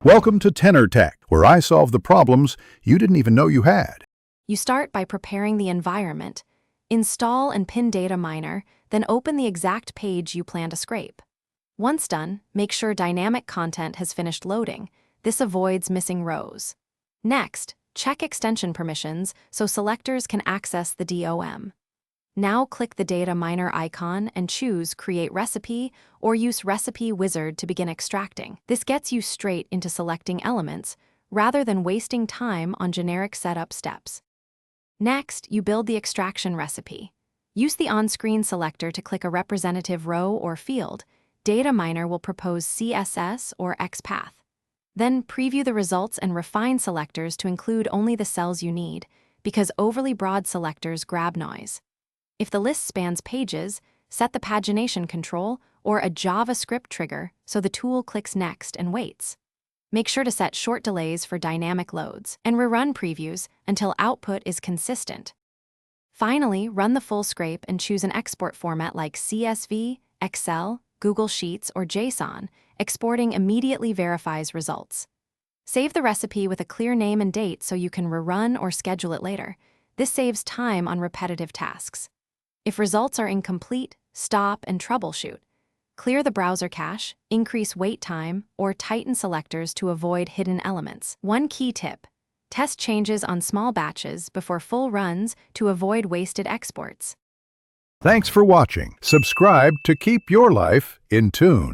Welcome to Tenor Tech, where I solve the problems you didn't even know you had. You start by preparing the environment. Install and pin data miner, then open the exact page you plan to scrape. Once done, make sure dynamic content has finished loading. This avoids missing rows. Next, check extension permissions so selectors can access the DOM. Now click the data miner icon and choose Create Recipe or use Recipe Wizard to begin extracting. This gets you straight into selecting elements rather than wasting time on generic setup steps. Next, you build the extraction recipe. Use the on-screen selector to click a representative row or field. Data miner will propose CSS or XPath. Then preview the results and refine selectors to include only the cells you need, because overly broad selectors grab noise. If the list spans pages, set the pagination control or a JavaScript trigger so the tool clicks next and waits. Make sure to set short delays for dynamic loads and rerun previews until output is consistent. Finally, run the full scrape and choose an export format like CSV, Excel, Google Sheets, or JSON. Exporting immediately verifies results. Save the recipe with a clear name and date so you can rerun or schedule it later. This saves time on repetitive tasks. If results are incomplete, stop and troubleshoot. Clear the browser cache, increase wait time, or tighten selectors to avoid hidden elements. One key tip: test changes on small batches before full runs to avoid wasted exports. Thanks for watching. Subscribe to keep your life in tune.